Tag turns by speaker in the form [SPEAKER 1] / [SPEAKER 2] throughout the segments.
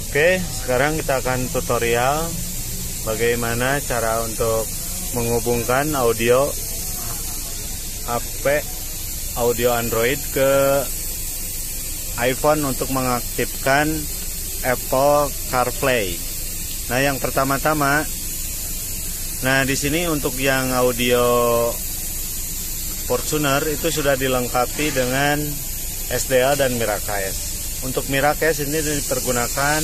[SPEAKER 1] Oke, sekarang kita akan tutorial bagaimana cara untuk menghubungkan audio HP audio Android ke iPhone untuk mengaktifkan Apple CarPlay. Nah, yang pertama-tama, di sini untuk yang audio Fortuner itu sudah dilengkapi dengan SDL dan Miracast. Untuk Miracast ini dipergunakan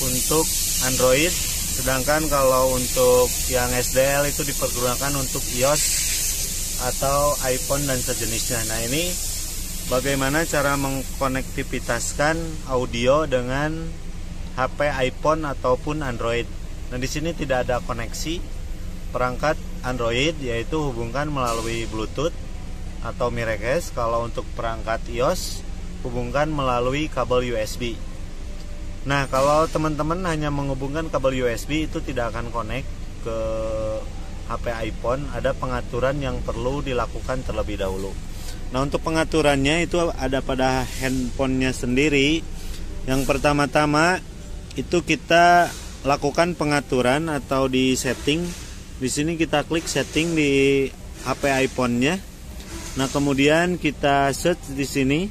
[SPEAKER 1] untuk Android, sedangkan kalau untuk yang SDL itu dipergunakan untuk iOS atau iPhone dan sejenisnya. Nah, ini bagaimana cara mengkonektivitaskan audio dengan HP iPhone ataupun Android. Nah, di sini tidak ada koneksi perangkat Android, yaitu hubungkan melalui Bluetooth atau Miracast. Kalau untuk perangkat iOS, hubungkan melalui kabel USB. Nah, kalau teman-teman hanya menghubungkan kabel USB itu tidak akan connect ke HP iPhone. Ada pengaturan yang perlu dilakukan terlebih dahulu. Nah, untuk pengaturannya itu ada pada handphonenya sendiri. Yang pertama-tama itu kita lakukan pengaturan atau di setting. Di sini kita klik setting di HP iPhone-nya. Nah, kemudian kita search di sini.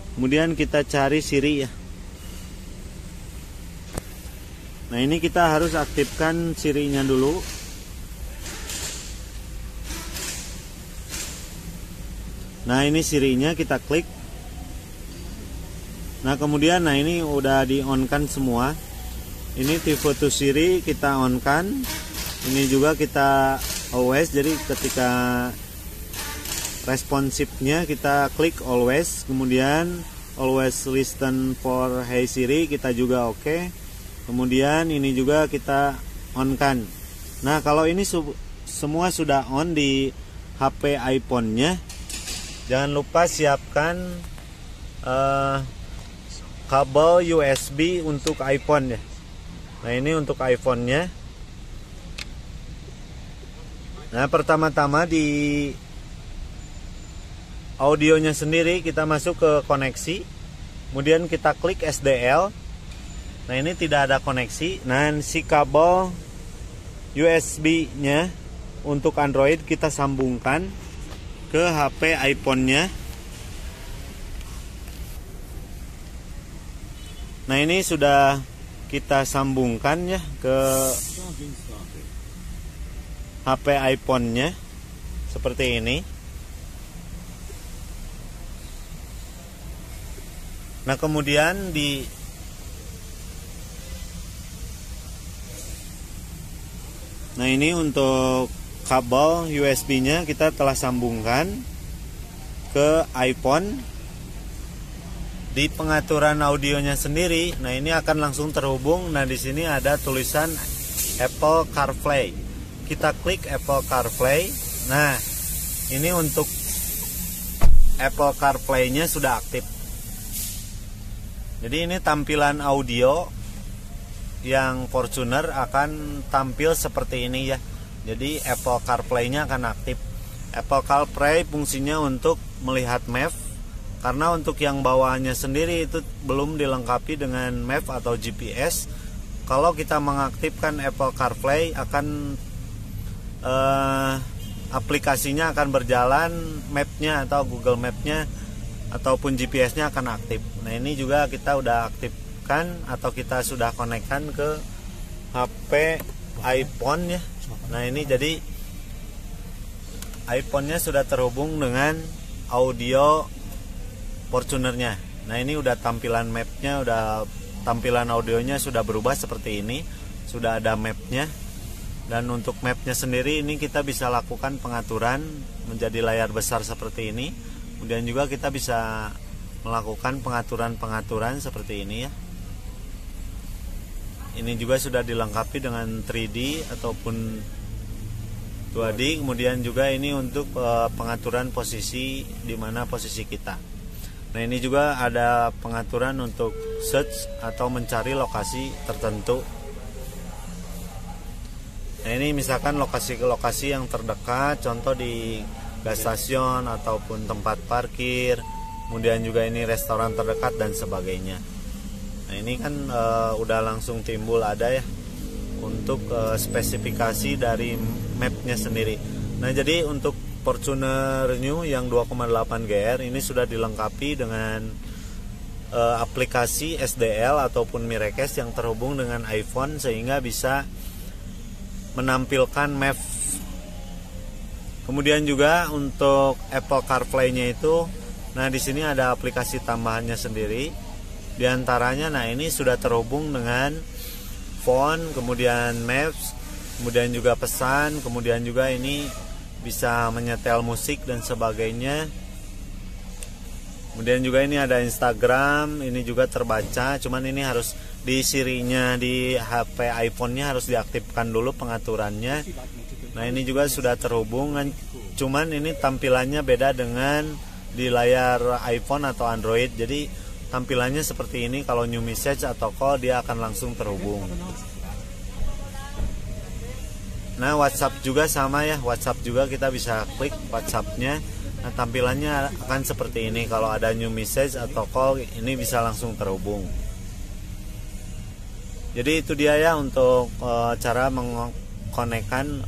[SPEAKER 1] Kemudian kita cari Siri ya. Nah, ini kita harus aktifkan Siri-nya dulu. Nah, ini Siri-nya kita klik. Nah, kemudian ini udah di-on-kan semua. Ini Tivo to Siri kita on-kan. Ini juga kita always, jadi ketika responsifnya kita klik always, kemudian always listen for Hey Siri kita juga oke. Kemudian ini juga kita on kan. Nah, kalau ini semua sudah on di HP iPhone-nya, jangan lupa siapkan kabel USB untuk iPhone ya. Nah, ini untuk iPhone-nya. Nah, pertama-tama di audionya sendiri kita masuk ke koneksi, kemudian kita klik SDL. Nah, ini tidak ada koneksi. Nah, si kabel USB-nya untuk Android kita sambungkan ke HP iPhone-nya. Nah, ini sudah kita sambungkan ya ke HP iPhone-nya seperti ini. Nah, kemudian ini untuk kabel USB-nya kita telah sambungkan ke iPhone. Di pengaturan audionya sendiri, nah ini akan langsung terhubung. Nah, di sini ada tulisan Apple CarPlay. Kita klik Apple CarPlay. Nah, ini untuk Apple CarPlay-nya sudah aktif. Jadi ini tampilan audio yang Fortuner akan tampil seperti ini ya. Jadi Apple CarPlay-nya akan aktif. Apple CarPlay fungsinya untuk melihat map, karena untuk yang bawaannya sendiri itu belum dilengkapi dengan map atau GPS. Kalau kita mengaktifkan Apple CarPlay akan aplikasinya akan berjalan, mapnya atau Google Map-nya ataupun GPS-nya akan aktif. Nah, ini juga kita udah aktifkan atau kita sudah konekkan ke HP iPhone ya. Nah, ini jadi iPhone-nya sudah terhubung dengan audio Fortuner-nya. Nah, ini udah tampilan map-nya, udah tampilan audionya sudah berubah seperti ini. Sudah ada map-nya. Dan untuk map-nya sendiri ini kita bisa lakukan pengaturan menjadi layar besar seperti ini. Kemudian juga kita bisa melakukan pengaturan-pengaturan seperti ini ya. Ini juga sudah dilengkapi dengan 3D ataupun 2D. Kemudian juga ini untuk pengaturan posisi, di mana posisi kita. Nah, ini juga ada pengaturan untuk search atau mencari lokasi tertentu. Nah, ini misalkan lokasi-lokasi yang terdekat, contoh di gas stasiun ataupun tempat parkir, kemudian juga ini restoran terdekat dan sebagainya. Nah ini kan udah langsung timbul ada ya untuk spesifikasi dari mapnya sendiri. Nah jadi untuk Fortuner New yang 2,8 GR ini sudah dilengkapi dengan aplikasi SDL ataupun Miracast yang terhubung dengan iPhone sehingga bisa menampilkan map. Kemudian juga untuk Apple CarPlay-nya itu, nah di sini ada aplikasi tambahannya sendiri. Di antaranya, nah ini sudah terhubung dengan phone, kemudian Maps, kemudian juga pesan, kemudian juga ini bisa menyetel musik dan sebagainya. Kemudian juga ini ada Instagram, ini juga terbaca, cuman ini harus di Siri-nya di HP iPhone-nya harus diaktifkan dulu pengaturannya. Nah ini juga sudah terhubung, cuman ini tampilannya beda dengan di layar iPhone atau Android. Jadi tampilannya seperti ini, kalau new message atau call dia akan langsung terhubung. Nah WhatsApp juga sama ya, WhatsApp juga kita bisa klik WhatsApp-nya. Nah tampilannya akan seperti ini, kalau ada new message atau call ini bisa langsung terhubung. Jadi itu dia ya untuk cara mengkonekkan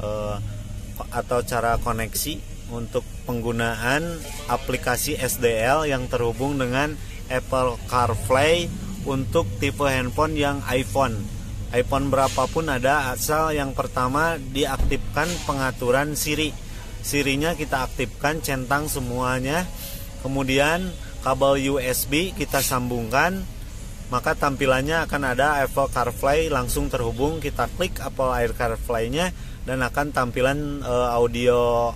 [SPEAKER 1] atau cara koneksi untuk penggunaan aplikasi SDL yang terhubung dengan Apple CarPlay untuk tipe handphone yang iPhone berapapun ada, asal yang pertama diaktifkan pengaturan Siri. Sirinya kita aktifkan, centang semuanya, kemudian kabel USB kita sambungkan, maka tampilannya akan ada Apple CarPlay langsung terhubung. Kita klik Apple CarPlay-nya dan akan tampilan audio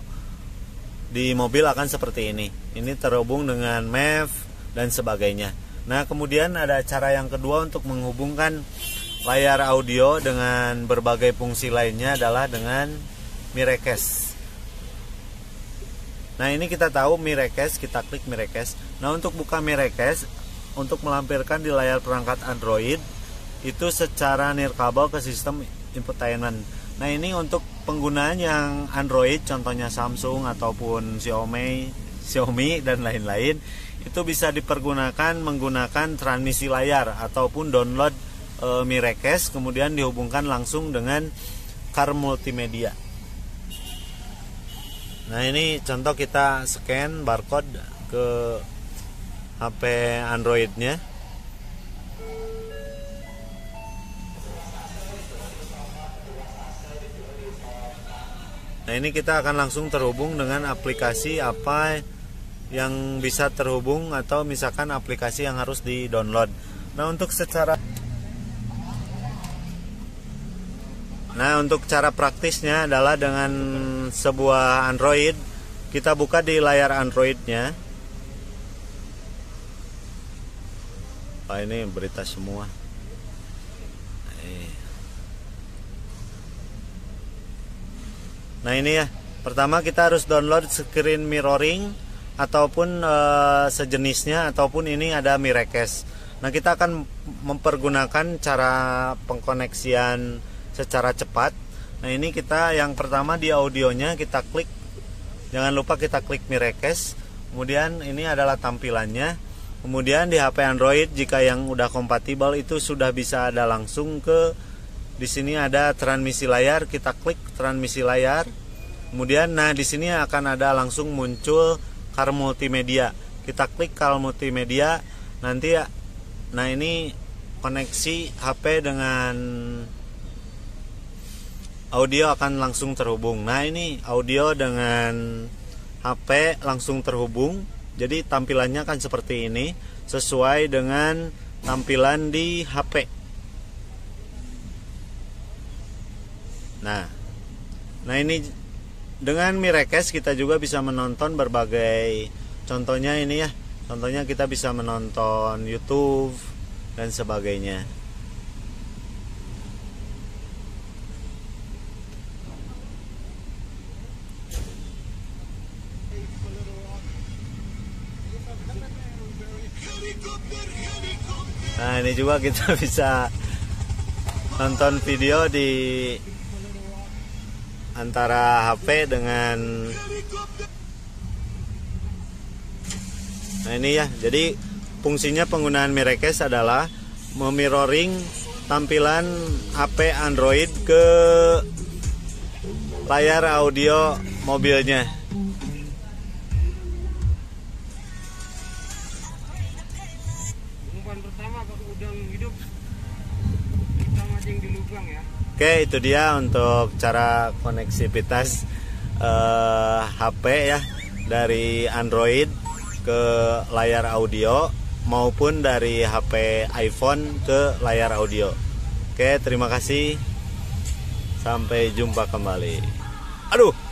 [SPEAKER 1] di mobil akan seperti ini. Ini terhubung dengan Map dan sebagainya. Nah kemudian ada cara yang kedua untuk menghubungkan layar audio dengan berbagai fungsi lainnya adalah dengan Miracast. Nah ini kita tahu Miracast, kita klik Miracast. Nah untuk buka Miracast, untuk melampirkan di layar perangkat Android itu secara nirkabel ke sistem infotainment. Nah ini untuk penggunaan yang Android, contohnya Samsung ataupun Xiaomi dan lain-lain, itu bisa dipergunakan menggunakan transmisi layar ataupun download Miracast kemudian dihubungkan langsung dengan Car Multimedia. Nah ini contoh kita scan barcode ke HP Android-nya. Nah ini kita akan langsung terhubung dengan aplikasi apa yang bisa terhubung atau misalkan aplikasi yang harus di-download. Nah untuk cara praktisnya adalah dengan sebuah Android, kita buka di layar Android-nya. Oh ini berita semua. Nah ini ya, pertama kita harus download screen mirroring ataupun sejenisnya, ataupun ini ada Miracast. Nah kita akan mempergunakan cara pengkoneksian secara cepat. Nah ini kita yang pertama di audionya kita klik, jangan lupa kita klik Miracast. Kemudian ini adalah tampilannya. Kemudian di HP Android jika yang udah kompatibel itu sudah bisa ada langsung ke di sini ada transmisi layar, kita klik transmisi layar. Kemudian nah di sini akan ada langsung muncul Car Multimedia. Kita klik Car Multimedia nanti ya. Nah ini koneksi HP dengan audio akan langsung terhubung. Nah ini audio dengan HP langsung terhubung. Jadi tampilannya kan seperti ini, sesuai dengan tampilan di HP. Nah ini dengan Miracast kita juga bisa menonton berbagai, contohnya ini ya, contohnya kita bisa menonton YouTube dan sebagainya. Nah ini juga kita bisa nonton video di antara HP dengan. Nah ini ya, jadi fungsinya penggunaan Miracast adalah memirroring tampilan HP Android ke layar audio mobilnya.
[SPEAKER 2] Umpan pertama pakai udang hidup, kita mancing di lubang ya.
[SPEAKER 1] Oke, itu dia untuk cara koneksivitas HP ya, dari Android ke layar audio maupun dari HP iPhone ke layar audio. Oke, terima kasih. Sampai jumpa kembali. Aduh.